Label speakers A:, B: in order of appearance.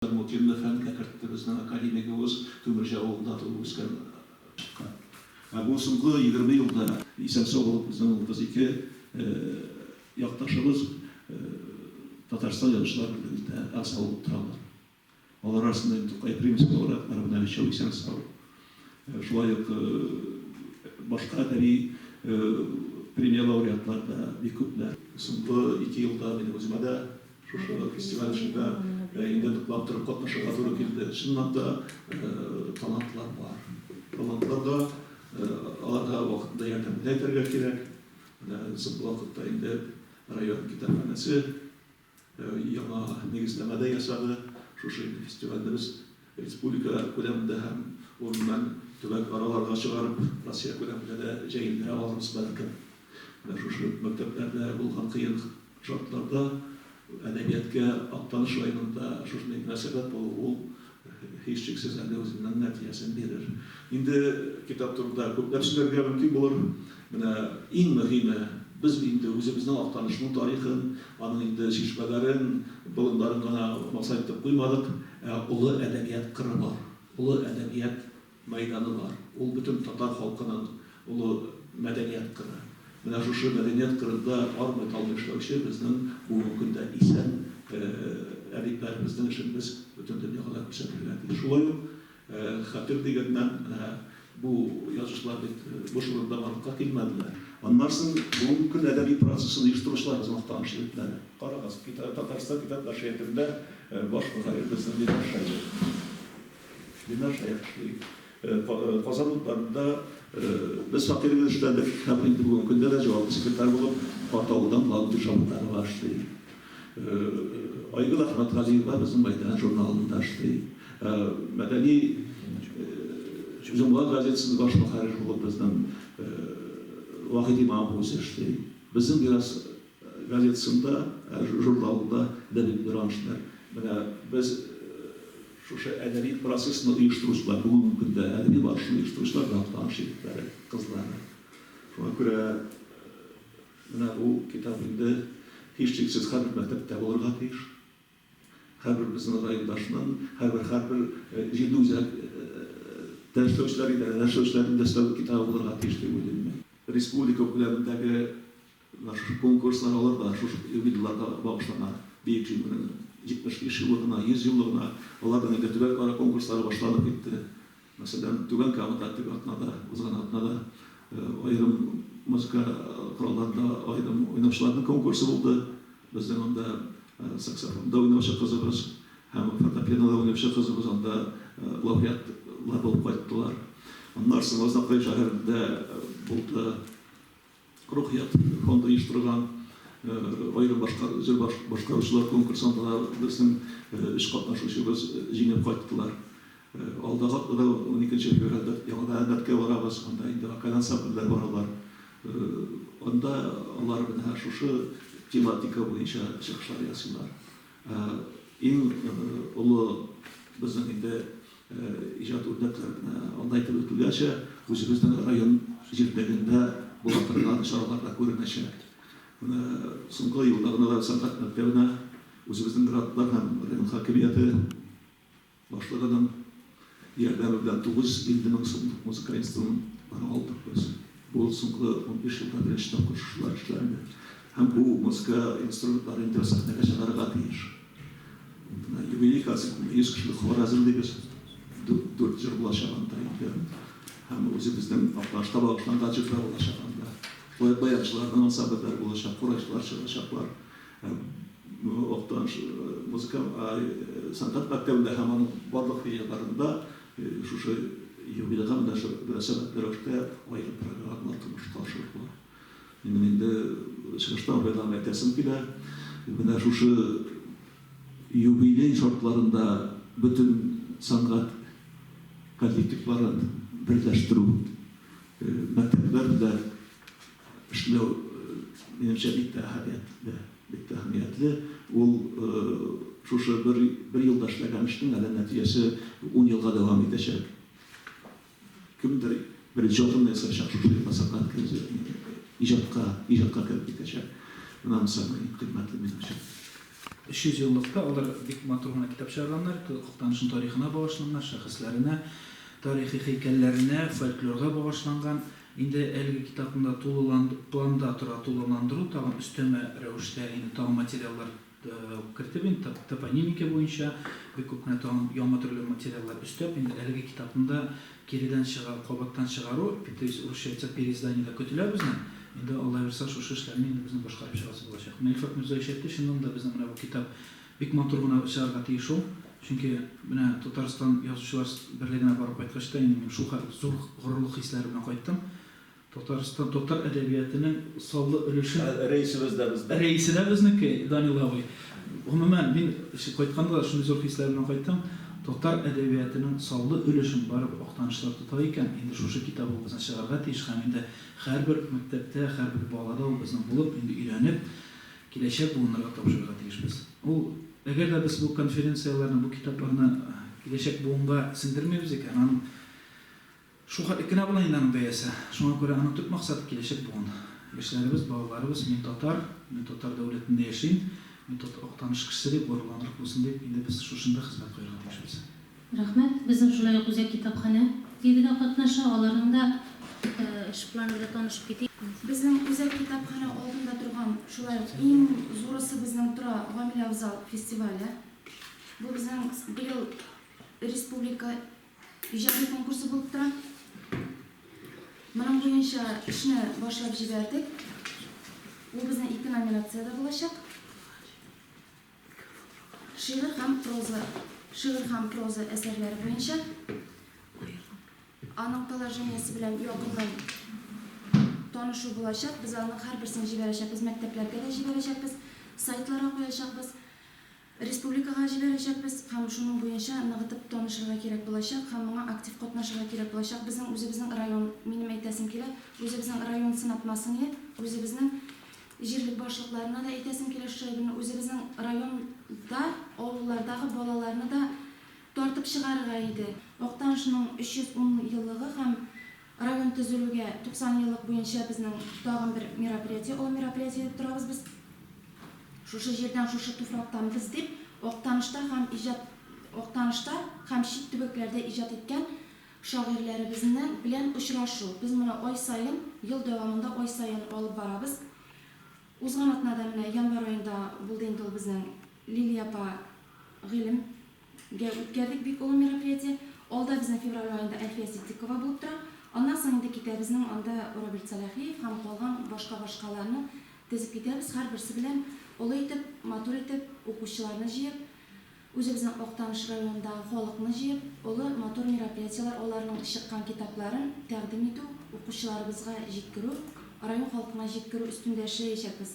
A: Mutimli fen kekirttimizden akademigimiz Tümürce oğlunda tuğusken bu soňky 20 ýylda İsa'nın bizden fiziki yaktaşımız Tatarstan Yazıçlar Birliği'nde asal oturarlar. Onlar arasında Tukay Primis olarak Narvina Şeviken sağ. Şulayık başka tabi premier laureatlar da bir küpler. Soňky 2 ýylda benim özüme de şu festival içinde indi tutlaptırıp katnaşığa doğru kildi. Şundan da talantlar var. Talantlar da alarda vakitinde yardım ederler gerek. Zıp vakitte indi rayon kitaphanesi yana negizlemede yaşadı. Şu festivalde biz Respublika koleminde hem ondan tübek aralarga çıkarıp Rusya koleminde de jayinlere alırız belki. Şu mekteplerde bulgan kıyın şartlarda edebiyatga aktaniş ayında şuna münasebet bolup hiç çeksiz elde özünden netijesini verir. Indi kitap turunda köplep söylerge mümkin bolur. Mine iň mühimi biz indi özümizden aktanışynyň taryhyn, anyň indi şişmelerin, bulunların gana maksat edip koymadyk. Uly edebiyat kırı var, uly edebiyat maydany var. Ol bütün Tatar halkynyň uly medeniyet kırı. Mine şu medeniyet kırında army talmışlar bizden bu günde isen ediplerimizden için biz bütün dünyalar müsaade şolay hatır degenden bu yazıçlar bu şurada varlıkka kelmediler. Anlarsın bu gün edebi prosesini uyuşturuşlar bizim aktanışlıkları. Karagaz Tatarstan kitaplar şehrinde baş muharrirdesinde Dinar Şayır. Pazarlıklarında biz fakir işlerdeki kabininde bugün günde de cevaplı sekreter bulup Atağı'dan bağlı düşmanları başladı. Aygıl Ahmet Galiyev bizim Meydan jurnalında açtı. Medeni Cumhuriyet gazetesinin baş muharrir bulup bizden Vahid İmam Hüseşti. Bizim biraz gazetesinde, jurnalında edebi branşlar. Biz şu edebi prosesini uyuşturuşlar, bugün günde edebi başını uyuşturuşlar da tanışıkları, kızları. Şuna göre bu kitabında hiç çeksiz her bir mektepte olurga teyir. Her bir bizim rayondaşından, her bir jildi uzak derstöçlerin destek kitabı olurga teyir diye oylayım. Respublika kolemindeki konkurslar olur da şu yıllarda bağışlanan büyük cümlenin 75 yıllığına, 100 yıllığına onlardan götürerek ara konkurslara başlanıp gitti. Mesela Tügen Kağıt Adligatına da, Uzgan adına da ayrım müzika kurallarında ayrım oynamışlarının konkursu oldu. Bizden onda saksafonda oynamışa kızımız, hem fortepianoda oynamışa kızımız onda laureatlar olup kayıttılar. Onlar sonra Oznaklıy şehirinde buldu ruhiyat fonda uyuşturulan ayrım başkaruçular konkursunda bizim iş katnaşuşumuz jingip kayıttılar. Aldağı da 12. fevralda yanında elbetke varabız, onda indi akadan sabırlar varalar. Onda onlar bina şu tematika boyunca çıkışlar yazıyorlar. En ulu bizim indi icad örneklerine anlayıp ötülüyorsa, özümüzden rayon jirlerinde bulatırılan işaretlerde görünecek. Soňky ýyllarynda da sanat mektebine özümüzden gradlar hem rayon hakimiyeti başlagadan yerden bilen 9 ildiň soňky muzika instrumentlary aldyk biz. Bu soňky 15 ýylda birinçi koşuşlar işlerini. Hem bu muzika instrumentlary interesatna geçenlere teyir. Юбилей kasıklı 100 kişilik Xorazm'da biz 4 yıl ulaşağında hem özümüzden aktaşta bağışlan gacıklar ulaşağında. Bayançılardan ansambller ulaşak, kurayçılar çalışaklar. Oktan muzika sanat mektebinde hemen varlık yıllarında şu юбилейga münasebetler işte ayrı programlar tanıştırıldı. Indi çıkıştan devam etesim ki de şu юбилей şartlarında bütün sanat kollektivlerin birleştirip mekteplerde işlev menimçe bit ehemmiyetli. Ol şu bir yılda işlegan işin neticesi 10 yılga devam edecek. Kimdir birinci oturumda ise şartlı sanat icadka kirip gidecek. Buna misalini kıymetli menimçe.
B: 300 yıllıkta alар бик матур гына китап чыгарганнар, Актанышның тарихына багышланган, шәхесләренә, тарихи һәйкәлләренә, фольклорга багышланган. Инде әлеге китапны планда тора тулыландыру, тагын өстәмә рәвештә инде тагын материаллар кертеп, инде топонимика буенча бик күп кенә тагын яңа төрле материаллар өстәп, инде әлеге китапны киридән чыгар, кабаттан чыгару, то есть урысча переизданиедә көтелә безнең. Инде Алла версә шушы эшләрне инде безнең башкарып чыгасы булачак. Мәлфәт Мирза әйтте, чыннан да безнең менә бу китап бик матур гына чыгарга тиеш ул. Чөнки менә Татарстан язучылар берлегенә барып кайткач та инде мин шул зур горурлык хисләре белән кайттым. Татарстан татар әдәбиятының саллы өлеше рәисе дә безнеке Данил абый. Гомумән мин кайтканда шундый зур хисләр белән кайттым. Татар әдәбиятының саллы өлешен барып Актанышлар тота икән. Инде шушы китабыбызны чыгарга тиеш һәм инде һәрбер мәктәптә, һәрбер балада ул безнең булып, инде өйрәнеп, киләчәк буыннарга тапшырырга тиешбез. Ул әгәр дә без бу конференцияларны, бу китапларны киләчәк буынга сеңдермәйбез икән, аның шуңа икенә була инде аның бәясе. Шуңа күрә аның төп максаты киләчәк буын. Яшьләребез, балаларыбыз, мин татар дәүләтендә яшим. Актаныш кешесе дип горурланып булсын дип, инде без шушында хезмәт куярга тиешбез.
C: Рәхмәт. Безнең шулай ук үзәк китапханә дигәндә катнаша, аларның да эш планы белән танышып китик.
D: Безнең үзәк китапханә алдында торган шулай ук иң зурысы безнең тора Гамил Абзал фестивале. Бу безнең быел республика иҗади конкурсы булып тора. Моның буенча эшне башлап җибәрдек. Ул безнең 2 номинациядә булачак. Шигырь һәм проза әсәрләре буенча. Аның положениесе белән якындан танышу булачак. Без аның һәрберсен җибәрәчәкбез, мәктәпләргә дә җибәрәчәкбез, сайтларга куячакбыз, республикага җибәрәчәкбез һәм шуның буенча ныгытып танышырга кирәк булачак һәм моңа актив катнашырга кирәк булачак. Безнең үзебезнең район, минем әйтәсем килә, үзебезнең район сынатмасын, үзебезнең җирлек башлыкларына да әйтәсем килә, үзебезнең районда авыллардагы балаларны да тартып чыгарырга иде. Актанышның 310 еллыгы һәм район төзелүгә 90 еллык буенча безнең тагын бер мероприятие, ул мероприятиедә торабыз без. Шушы җирдән, шушы туфрактан без дип Актанышта һәм чит төбәкләрдә иҗат иткән шагыйрьләребезнең белән очрашу. Без моны ай сайын, ел дәвамында ай сайын алып барабыз. Узган атнада менә январь аенда булды инде ул безнең Лилия апа гыйлемгә үткәрдек бик олы мероприятие. Алда безнең февраль аенда Әлфия Ситдикова булып тора. Аннан соң инде китәбезнең анда Роберт Салахиев һәм калган башкаларны тезеп китәбез. Һәрберсе белән олы итеп, матур итеп, укучыларны җыеп, үзебезнең Актаныш районындагы халыкны җыеп, олы матур мероприятиеләр, аларның чыккан китапларын тәкъдим итү, укучыларыбызга җиткерү, район халкына җиткерү өстендә эшләячәкбез.